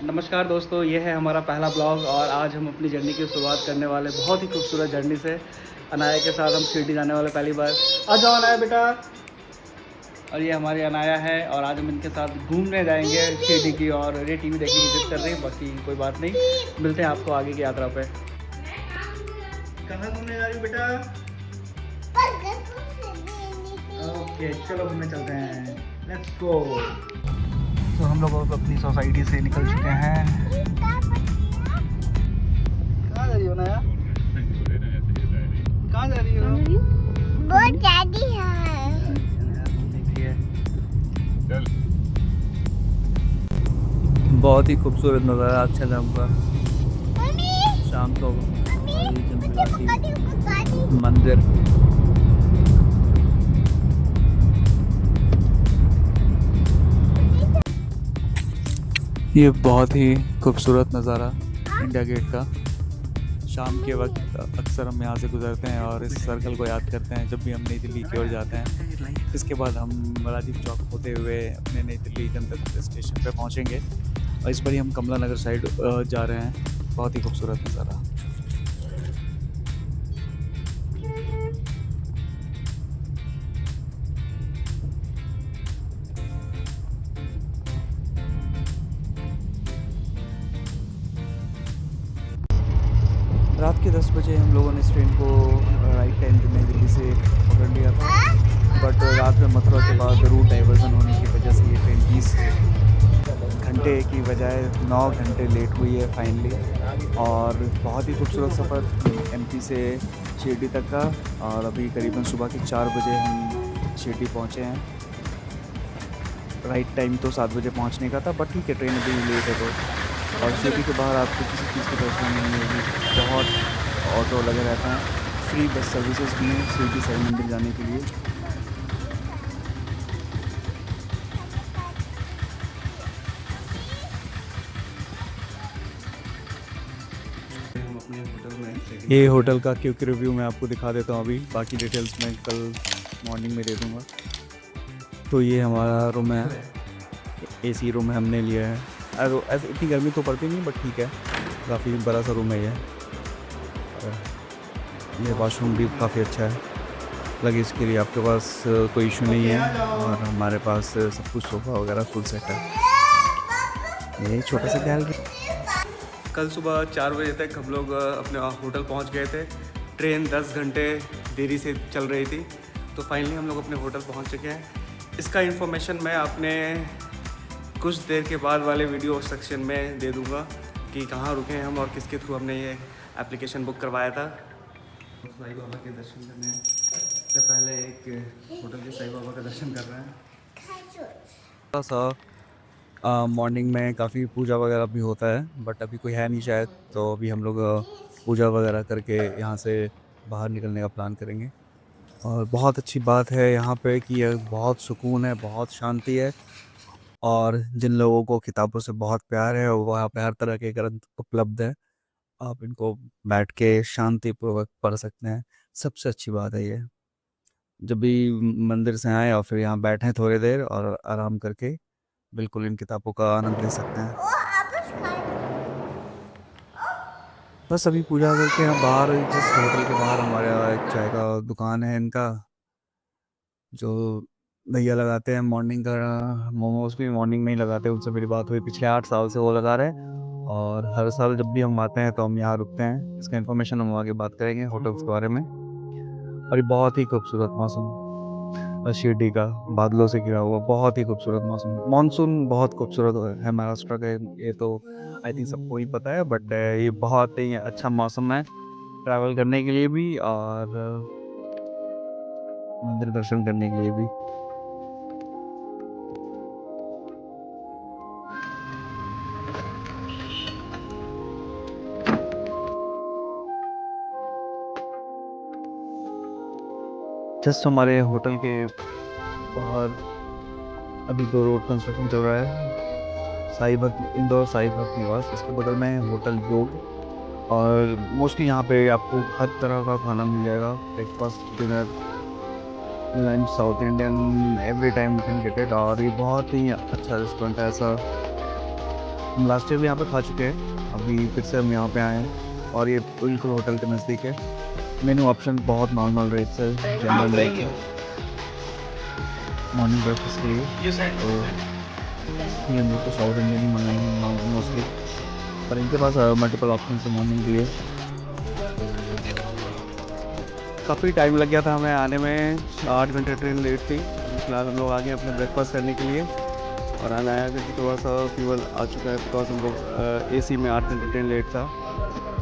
नमस्कार दोस्तों, ये है हमारा पहला ब्लॉग और आज हम अपनी जर्नी की शुरुआत करने वाले बहुत ही खूबसूरत जर्नी से। अनाया के साथ हम शिरडी जाने वाले पहली बार। आ जाओ अनाया बेटा। और ये हमारी अनाया है और आज हम इनके साथ घूमने जाएंगे शिरडी की। और ये टीवी देखने की जिद कर रही है, बाकी कोई बात नहीं, मिलते हैं आपको आगे की यात्रा पे। कहाँ घूमने जा रही हो बेटा? ओके चलो घूमने चलते हैं, लेट्स गो। तो हम लोग अपनी सोसाइटी से निकल चुके हैं। कहाँ जा रही हो नया? कहाँ जा रही हो? बहुत दादी है। बहुत ही खूबसूरत नज़ारा अच्छा लगा शाम को मंदिर। ये बहुत ही खूबसूरत नज़ारा इंडिया गेट का। शाम के वक्त अक्सर हम यहाँ से गुजरते हैं और इस सर्कल को याद करते हैं जब भी हम नई दिल्ली की ओर जाते हैं। इसके बाद हम राजीव चौक होते हुए अपने नई दिल्ली गंतव्य स्टेशन पे पहुँचेंगे और इस बार हम कमला नगर साइड जा रहे हैं। बहुत ही खूबसूरत नज़ारा। रात के 10 बजे हम लोगों ने इस ट्रेन को राइट टाइम पे नई दिल्ली से पकड़ लिया था, बट रात में मथुरा के बाद रूट डाइवर्जन होने की वजह से ये ट्रेन 20 घंटे की बजाय 9 घंटे लेट हुई है फाइनली। और बहुत ही खूबसूरत सफ़र एमपी से शिरडी तक का। और अभी करीबन सुबह के 4 बजे हम शिरडी पहुँचे हैं। राइट टाइम तो 7 बजे पहुँचने का था, बट ठीक है, ट्रेन अभी लेट है तो। और शिरडी के बाहर आपको किसी चीज़ की परेशानी नहीं होगी, बहुत ऑटो लगे रहते हैं। फ्री बस सर्विसेज भी हैं शिरडी साई मंदिर जाने के लिए। हम अपने होटल में ये होटल का क्विक रिव्यू मैं आपको दिखा देता हूँ अभी, बाकी डिटेल्स मैं कल मॉर्निंग में दे दूँगा। तो ये हमारा रूम है, एसी रूम हमने लिया है। ऐसे इतनी गर्मी तो पड़ती नहीं, बट ठीक है, काफ़ी बड़ा सा रूम है ये। ये वॉशरूम भी काफ़ी अच्छा है। लगेज के लिए आपके पास कोई इशू नहीं है। और हमारे पास सब कुछ सोफ़ा वगैरह फुल सेट है। ये छोटा सा गैलरी। कल सुबह 4 बजे तक हम लोग अपने होटल पहुंच गए थे। ट्रेन 10 घंटे देरी से चल रही थी, तो फाइनली हम लोग अपने होटल पहुंच चुके हैं। इसका इन्फॉर्मेशन मैं अपने कुछ देर के बाद वाले वीडियो सेक्शन में दे दूंगा कि कहाँ रुके हैं हम और किसके थ्रू हमने ये एप्लीकेशन बुक करवाया था। साईं बाबा के दर्शन करने से पहले एक होटल के साईं बाबा का दर्शन कर रहे हैं। थोड़ा सा मॉर्निंग में काफ़ी पूजा वगैरह भी होता है, बट अभी कोई है नहीं शायद, तो अभी हम लोग पूजा वगैरह करके यहाँ से बाहर निकलने का प्लान करेंगे। और बहुत अच्छी बात है यहाँ पे कि बहुत सुकून है, बहुत शांति है। और जिन लोगों को किताबों से बहुत प्यार है, वो वहाँ पे हर तरह के ग्रंथ उपलब्ध है। आप इनको बैठ के शांतिपूर्वक पढ़ सकते हैं। सबसे अच्छी बात है ये। जब भी मंदिर से आएँ और फिर यहाँ बैठें थोड़ी देर और आराम करके बिल्कुल इन किताबों का आनंद ले सकते हैं। बस अभी पूजा करके हम बाहर, जस्ट होटल के बाहर हमारे यहाँ एक चाय का दुकान है इनका, जो भैया लगाते हैं मॉर्निंग का मोमोज भी मॉर्निंग में ही लगाते हैं। उनसे मेरी बात हुई, पिछले 8 साल से वो लगा रहे हैं और हर साल जब भी हम आते हैं तो हम यहाँ रुकते हैं। इसका इन्फॉर्मेशन हम आगे बात करेंगे होटल्स के बारे में। और ये बहुत ही खूबसूरत मौसम और शिरडी का बादलों से घिरा हुआ बहुत ही खूबसूरत मौसम। मानसून बहुत खूबसूरत है महाराष्ट्र का, ये तो आई थिंक सबको ही पता है। बट ये बहुत ही अच्छा मौसम है ट्रैवल करने के लिए भी और मंदिर दर्शन करने के लिए भी। जस्ट हमारे होटल के बाहर अभी तो रोड कंस्ट्रक्शन चल रहा है। साई भक्त इंदौर साई भक्त निवास, इसके बगल में है होटल योग। और मोस्टली यहाँ पे आपको हर तरह का खाना मिल जाएगा, breakfast, dinner, lunch, south Indian, every time you can get it. और ये बहुत ही अच्छा रेस्टोरेंट है ऐसा। हम लास्ट ईयर भी यहाँ पे खा चुके हैं, अभी फिर से हम यहाँ पे आए हैं और ये बिल्कुल होटल के नज़दीक है। मेन्यू ऑप्शन बहुत नॉर्मल रेट्स है, जनरल रेट मॉर्निंग ब्रेकफास्ट के लिए। तो ये हम लोग तो साउथ इंडियन ही मंगाएंगे मोस्टली, पर इनके पास मल्टीपल ऑप्शन है मॉर्निंग के लिए। काफ़ी टाइम लग गया था हमें आने में, 8 घंटे ट्रेन लेट थी। फिलहाल हम लोग आ गए अपने ब्रेकफास्ट करने के लिए और आना आया क्योंकि थोड़ा सा फ्यूल आ चुका है बिकॉज हम लोग AC में 8 घंटे ट्रेन लेट था।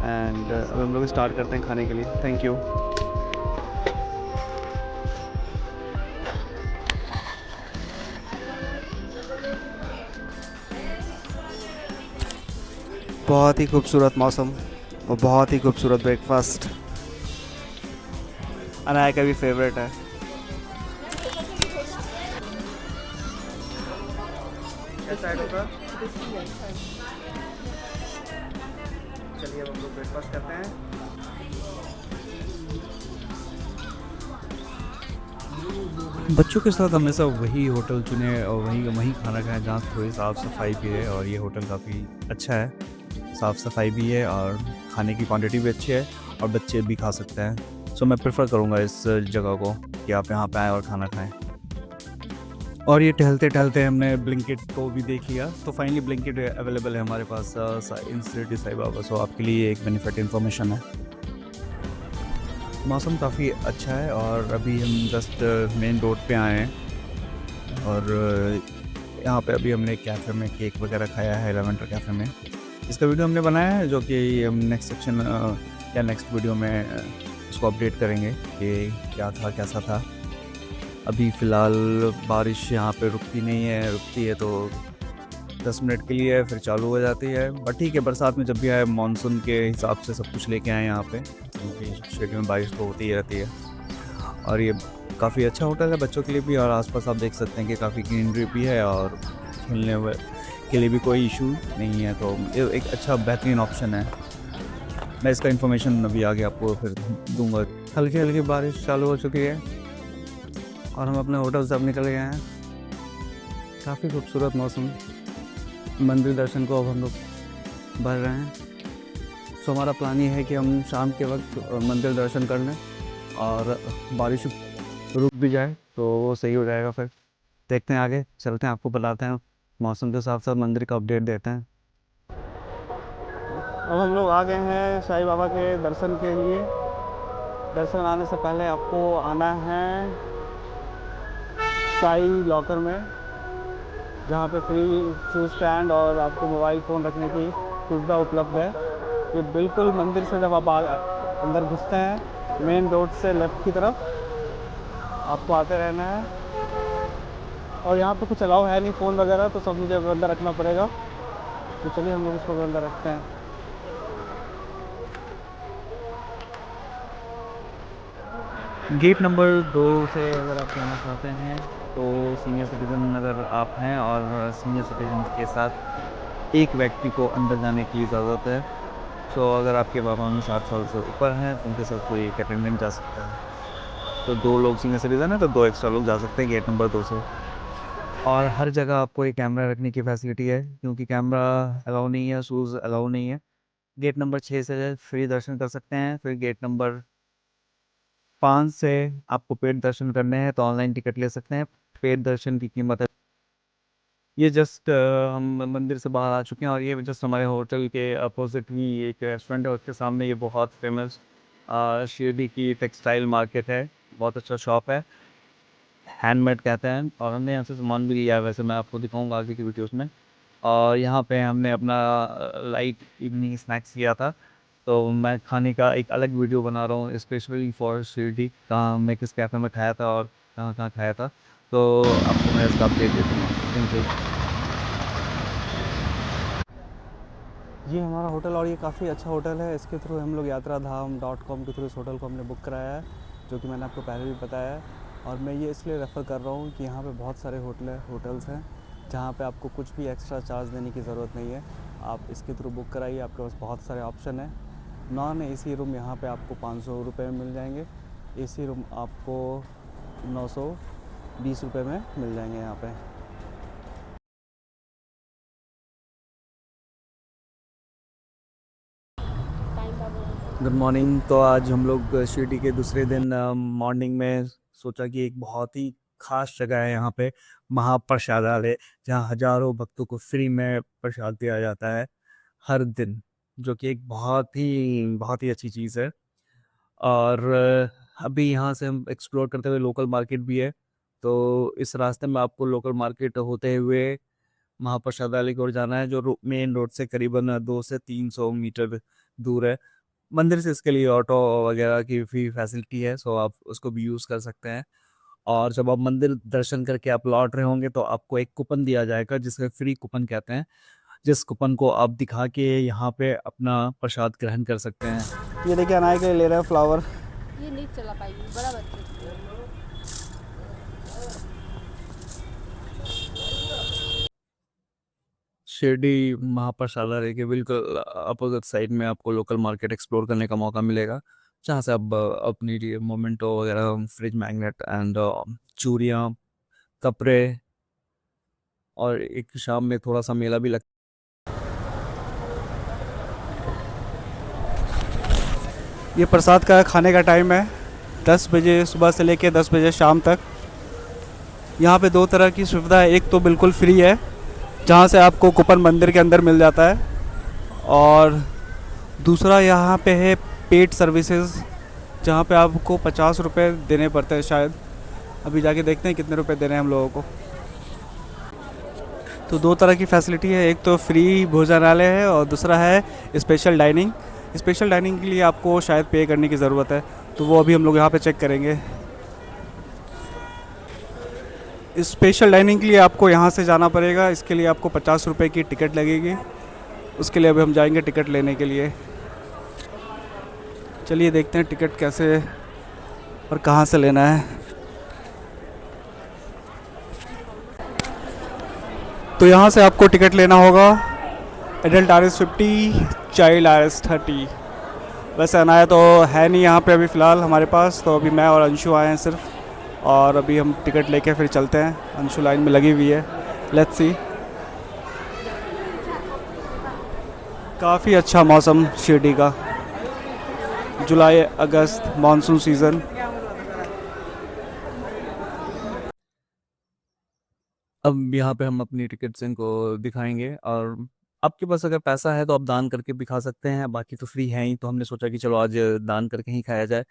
एंड अब हम लोग स्टार्ट करते हैं खाने के लिए। Thank you. बहुत ही खूबसूरत मौसम और बहुत ही खूबसूरत ब्रेकफास्ट, अनाया का भी फेवरेट है। कैसा है होगा? चलिए अब हम लोग ब्रेकफास्ट करते हैं। बच्चों के साथ हमेशा वही होटल चुने और वहीं खाना खाएं जहाँ थोड़ी साफ़ सफाई भी है, और ये होटल काफ़ी अच्छा है, साफ़ सफाई भी है और खाने की क्वांटिटी भी अच्छी है और बच्चे भी खा सकते हैं। सो मैं प्रेफर करूँगा इस जगह को कि आप यहाँ पे आएँ और खाना खाएं। और ये टहलते टहलते हमने ब्लिंकिट को भी देख लिया, तो फाइनली ब्लिंकिट अवेलेबल है हमारे पास इन शिरडी साई बाबा। सो आपके लिए एक बेनिफिट इन्फॉर्मेशन है। मौसम काफ़ी अच्छा है और अभी हम जस्ट मेन रोड पे आए हैं और यहाँ पे अभी हमने कैफ़े में केक वगैरह खाया है, लेवेंडर कैफ़े में। इसका वीडियो हमने बनाया है जो कि हम नेक्स्ट सेक्शन या नेक्स्ट वीडियो में उसको अपडेट करेंगे कि क्या था, कैसा था। अभी फ़िलहाल बारिश यहाँ पे रुकती नहीं है, रुकती है तो 10 मिनट के लिए फिर चालू हो जाती है। बट ठीक है, बरसात में जब भी आए मानसून के हिसाब से सब कुछ लेके आए यहाँ पे, क्योंकि शिरडी में बारिश तो होती ही रहती है। और ये काफ़ी अच्छा होटल है बच्चों के लिए भी, और आसपास आप देख सकते हैं कि काफ़ी ग्रीनरी भी है और खेलने के लिए भी कोई इशू नहीं है, तो ये एक अच्छा बेहतरीन ऑप्शन है। मैं इसका इन्फॉर्मेशन अभी आगे आपको फिर दूंगा। हल्की हल्की बारिश चालू हो चुकी है और हम अपने होटल से अब निकल गए हैं। काफ़ी खूबसूरत मौसम, मंदिर दर्शन को अब हम लोग बढ़ रहे हैं। सो हमारा प्लान ये है कि हम शाम के वक्त मंदिर दर्शन कर लें और बारिश रुक भी जाए तो वो सही हो जाएगा। फिर देखते हैं, आगे चलते हैं, आपको बताते हैं, मौसम के साथ साथ मंदिर का अपडेट देते हैं। अब हम लोग आ गए हैं साईं बाबा के दर्शन के लिए। दर्शन आने से पहले आपको आना है साई लॉकर में, जहाँ पे फ्री शूज स्टैंड और आपको मोबाइल फ़ोन रखने की सुविधा उपलब्ध है। ये बिल्कुल मंदिर से जब आप अंदर घुसते हैं मेन रोड से लेफ़्ट की तरफ आपको आते रहना है, और यहाँ पे कुछ अलाउ है नहीं फ़ोन वगैरह, तो सब मुझे अंदर रखना पड़ेगा। तो चलिए हम लोग इसको अंदर रखते हैं। गेट नंबर 2 से अगर आप जाना चाहते हैं तो सीनियर सिटीज़न अगर आप हैं और सीनियर सिटीज़न के साथ एक व्यक्ति को अंदर जाने की इजाज़त है। सो अगर आपके बाबा में 60 साल से ऊपर हैं तो उनके साथ कोई एक अटेंडेंट जा सकता है। तो 2 लोग सीनियर सिटीज़न हैं तो 2 एक्स्ट्रा लोग जा सकते हैं गेट नंबर 2 से। और हर जगह आपको एक कैमरा रखने की फैसिलिटी है, क्योंकि कैमरा अलाउ नहीं है, शूज़ अलाउ नहीं है। गेट नंबर 6 से फ्री दर्शन कर सकते हैं। फिर गेट नंबर 5 से आपको पेड दर्शन करने हैं तो ऑनलाइन टिकट ले सकते हैं। पेड दर्शन की कीमत है, ये जस्ट हम मंदिर से बाहर आ चुके हैं और ये जस्ट हमारे होटल के अपोजिट ही एक रेस्टोरेंट है, उसके सामने ये बहुत फेमस शिरडी की टेक्सटाइल मार्केट है। बहुत अच्छा शॉप है, हैंडमेड कहते हैं, और हमने यहाँ से सामान भी लिया है, वैसे मैं आपको दिखाऊंगा आगे की वीडियोस में। और यहाँ पे हमने अपना लाइट इवनिंग स्नैक्स किया था, तो मैं खाने का एक अलग वीडियो बना रहा हूँ स्पेशली फॉर शिरडी, कहाँ मैं किस कैफ़े में खाया था और कहाँ कहाँ खाया था, तो आपको मैं इसका अपडेट दे दूँगा। Thank you. ये हमारा होटल और ये काफ़ी अच्छा होटल है। इसके थ्रू हम लोग यात्राधाम.com के थ्रू इस होटल को हमने बुक कराया है, जो कि मैंने आपको पहले भी बताया है। और मैं ये इसलिए रेफ़र कर रहा हूँ कि यहाँ पे बहुत सारे होटल्स हैं जहाँ पे आपको कुछ भी एक्स्ट्रा चार्ज देने की ज़रूरत नहीं है। आप इसके थ्रू बुक कराइए, आपके पास बहुत सारे ऑप्शन हैं। नॉन AC रूम यहाँ पे आपको 500 रुपये में मिल जाएंगे, AC रूम आपको 920 रुपये में मिल जाएंगे यहाँ पे। Good morning. तो आज हम लोग शिरडी के दूसरे दिन मॉर्निंग में सोचा कि एक बहुत ही खास जगह है यहाँ पे, महाप्रसादालय, जहाँ हजारों भक्तों को फ्री में प्रसाद दिया जाता है हर दिन, जो कि एक बहुत ही अच्छी चीज़ है। और अभी यहाँ से हम एक्सप्लोर करते हुए लोकल मार्केट भी है, तो इस रास्ते में आपको लोकल मार्केट होते हुए महाप्रसादालय की ओर जाना है, जो मेन रोड से करीबन 200 से 300 मीटर दूर है। मंदिर से इसके लिए ऑटो वगैरह की भी फैसिलिटी है, सो आप उसको भी यूज़ कर सकते हैं। और जब आप मंदिर दर्शन करके आप लौट रहे होंगे तो आपको एक कूपन दिया जाएगा, जिसके फ्री कूपन कहते हैं, जिस कूपन को आप दिखा के यहाँ पे अपना प्रसाद ग्रहण कर सकते हैं। ये देखिए अनाय के लिए ले रहे हैं फ्लावर। ये नहीं चला पाएगी बड़ा बच्चे के लिए। शिरडी महाप्रसादालय के बिल्कुल अपोजिट साइड में आपको लोकल मार्केट एक्सप्लोर करने का मौका मिलेगा, जहाँ से आप अपनी मोमेंटो वगैरह, फ्रिज मैग्नेट एंड चूड़ियाँ, कपड़े, और एक शाम में थोड़ा सा मेला भी लगता है। ये प्रसाद का खाने का टाइम है 10 बजे सुबह से लेके 10 बजे शाम तक। यहाँ पे दो तरह की सुविधा है, एक तो बिल्कुल फ्री है, जहाँ से आपको कूपन मंदिर के अंदर मिल जाता है, और दूसरा यहाँ पे है पेड सर्विसेज, जहाँ पे आपको 50 रुपये देने पड़ते हैं शायद। अभी जाके देखते हैं कितने रुपए दे रहे हैं हम लोगों को। तो दो तरह की फैसिलिटी है, एक तो फ्री भोजनालय है और दूसरा है स्पेशल डाइनिंग। स्पेशल डाइनिंग के लिए आपको शायद पे करने की ज़रूरत है, तो वो अभी हम लोग यहाँ पे चेक करेंगे। स्पेशल डाइनिंग के लिए आपको यहाँ से जाना पड़ेगा, इसके लिए आपको 50 रुपये की टिकट लगेगी। उसके लिए अभी हम जाएंगे टिकट लेने के लिए। चलिए देखते हैं टिकट कैसे और कहाँ से लेना है। तो यहाँ से आपको टिकट लेना होगा। Adult RS 50, child RS 30। वैसे अनाया तो है नहीं यहाँ पे अभी फ़िलहाल हमारे पास, तो अभी मैं और अंशु आए हैं सिर्फ, और अभी हम टिकट लेके फिर चलते हैं। अंशु लाइन में लगी हुई है, लेट्स सी। काफ़ी अच्छा मौसम शिरडी का, जुलाई अगस्त मानसून सीज़न। अब यहाँ पे हम अपनी टिकट्स इनको दिखाएंगे, और आपके पास अगर पैसा है तो आप दान करके भी खा सकते हैं, बाकी तो फ्री है ही, तो हमने सोचा कि चलो आज दान करके ही खाया जाए।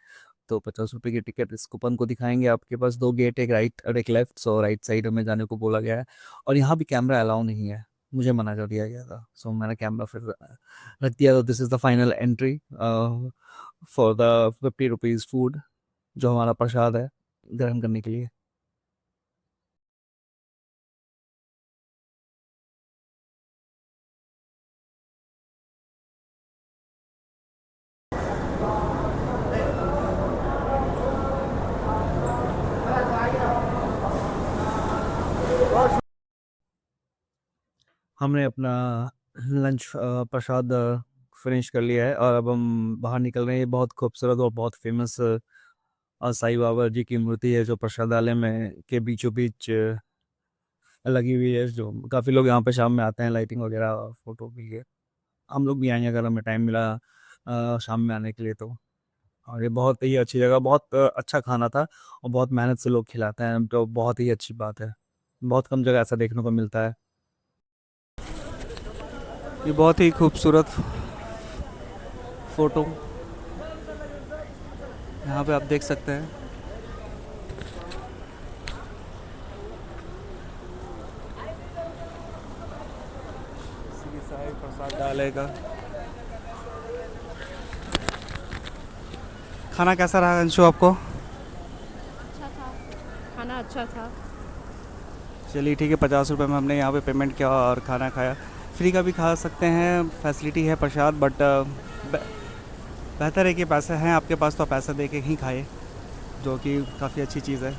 तो 50 रुपये की टिकट इस कूपन को दिखाएंगे। आपके पास दो गेट, एक राइट और एक लेफ्ट, सो राइट साइड हमें जाने को बोला गया है, और यहाँ भी कैमरा अलाउ नहीं है, मुझे मना कर दिया गया था, सो मैंने कैमरा फिर रख दिया। तो this is the final entry for the 50 rupees food, जो हमारा प्रसाद है ग्रहण करने के लिए। हमने अपना लंच प्रसाद फिनिश कर लिया है, और अब हम बाहर निकल रहे हैं। ये बहुत खूबसूरत और बहुत फेमस साईं बाबा जी की मूर्ति है, जो प्रसादालय में के बीचों बीच लगी हुई है, जो काफ़ी लोग यहाँ पे शाम में आते हैं, लाइटिंग वगैरह, फोटो के लिए। हम लोग भी आएंगे अगर हमें टाइम मिला शाम में आने के लिए तो। और ये बहुत ही अच्छी जगह, बहुत अच्छा खाना था, और बहुत मेहनत से लोग खिलाते हैं, तो बहुत ही अच्छी बात है। बहुत कम जगह ऐसा देखने को मिलता है। ये बहुत ही खूबसूरत फ़ोटो यहाँ पे आप देख सकते हैं। श्री साई प्रसाद डालेगा। खाना कैसा रहा अंशु आपको? अच्छा था, खाना अच्छा था। चलिए ठीक है, 50 रुपये में हमने यहाँ पे पेमेंट किया और खाना खाया। फ्री का भी खा सकते हैं, फैसिलिटी है प्रसाद, बट बेहतर है कि पैसे हैं आपके पास तो पैसा दे के ही खाए, जो कि काफ़ी अच्छी चीज़ है।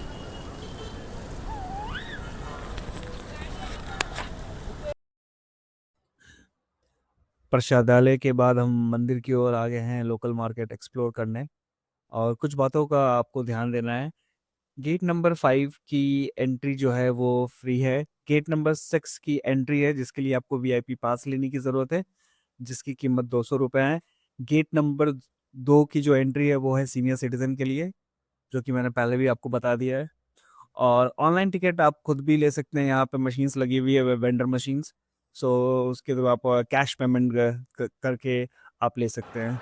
प्रसादालय के बाद हम मंदिर की ओर आ गए हैं लोकल मार्केट एक्सप्लोर करने, और कुछ बातों का आपको ध्यान देना है। गेट नंबर 5 की एंट्री जो है वो फ्री है। गेट नंबर 6 की एंट्री है, जिसके लिए आपको VIP पास लेने की ज़रूरत है, जिसकी कीमत 200 रुपये है। गेट नंबर 2 की जो एंट्री है वो है सीनियर सिटीज़न के लिए, जो कि मैंने पहले भी आपको बता दिया है। और ऑनलाइन टिकट आप खुद भी ले सकते हैं, यहाँ पे मशीन्स लगी हुई है, वेंडर मशीन्स। सो उसके थ्रू आप कैश पेमेंट करके आप ले सकते हैं।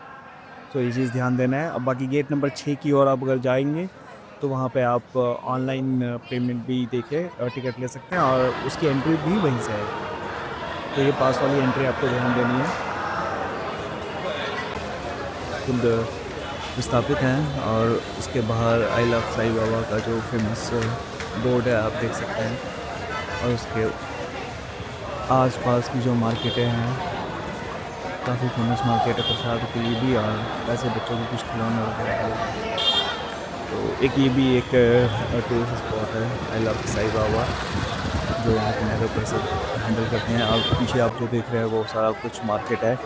तो ये चीज़ ध्यान देना है। अब बाकी गेट नंबर 6 की ओर आप अगर जाएँगे, तो वहाँ पे आप ऑनलाइन पेमेंट भी देके टिकट ले सकते हैं और उसकी एंट्री भी वहीं से है। तो ये पास वाली एंट्री आपको ध्यान देनी है। खुद विस्थापित हैं और उसके बाहर आई लव साईं बाबा का जो फेमस बोर्ड है आप देख सकते हैं। और उसके आस-पास की जो मार्केटें हैं, काफ़ी फेमस मार्केट है प्रसाद के लिए भी और वैसे बच्चों को कुछ खिलौने वगैरह के लिए। तो एक ये भी एक टूरिस्ट स्पॉट है, आई लव साईं बाबा, जो यहाँ के नगर परिषद हैंडल करते हैं। और पीछे आप जो देख रहे हैं वो सारा कुछ मार्केट है।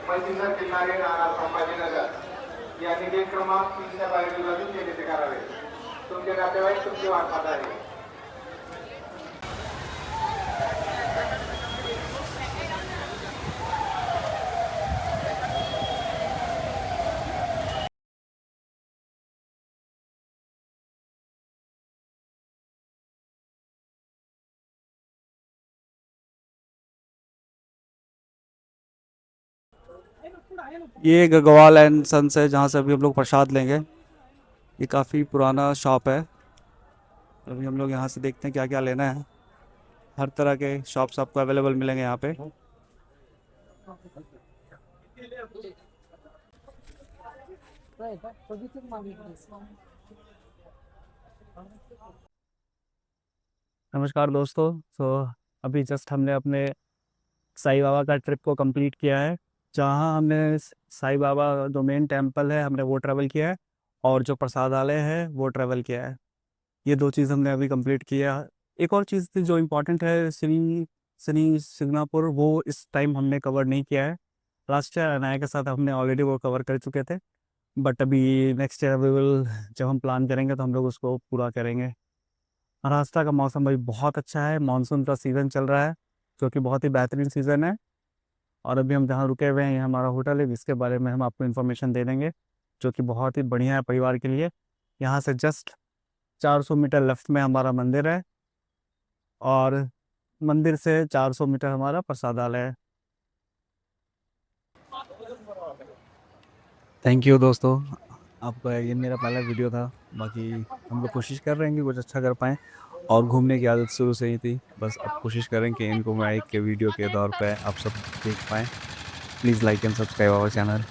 मच्छिंद्र किल्लारे राणा संभाजीनगर यांनी गेट क्रमांक 3च्या बाहेर विभाजित केले ते करावे. तुमचे नातेवाईक तुमची वाट पाहत आहे. ये गगवाल एंड सन्स है, जहाँ से अभी हम लोग प्रसाद लेंगे। ये काफ़ी पुराना शॉप है। अभी हम लोग यहाँ से देखते हैं क्या क्या लेना है। हर तरह के शॉप्स आपको अवेलेबल मिलेंगे यहाँ पे। नमस्कार दोस्तों। अभी जस्ट हमने अपने साईं बाबा का ट्रिप को कंप्लीट किया है, जहाँ हमने साईं बाबा जो मेन टेम्पल है हमने वो ट्रैवल किया है और जो प्रसादालय है वो ट्रैवल किया है। ये 2 चीज़ हमने अभी कंप्लीट किया। एक और चीज़ थी जो इम्पोर्टेंट है, शनि सिंगापुर, वो इस टाइम हमने कवर नहीं किया है। लास्ट ईयर अनाया के साथ हमने ऑलरेडी वो कवर कर चुके थे, बट अभी नेक्स्ट ईयर वी विल, जब हम प्लान करेंगे तो हम लोग उसको पूरा करेंगे। महाराष्ट्र का मौसम भाई बहुत अच्छा है, मानसून का सीज़न चल रहा है, जो कि बहुत ही बेहतरीन सीज़न है। और अभी हम जहाँ रुके हुए हैं, ये हमारा होटल है, जिसके बारे में हम आपको इन्फॉर्मेशन दे देंगे, जो कि बहुत ही बढ़िया है परिवार के लिए। यहाँ से जस्ट 400 मीटर लेफ्ट में हमारा मंदिर है और मंदिर से 400 मीटर हमारा प्रसादालय है। थैंक यू दोस्तों, आपका ये मेरा पहला वीडियो था। बाकी हम लोग कोशिश कर रहे हैं कि कुछ अच्छा कर पाएँ और घूमने की आदत शुरू से ही थी, बस अब कोशिश करें कि इनको मैं एक वीडियो के तौर पे आप सब देख पाएँ। Please like and subscribe our channel.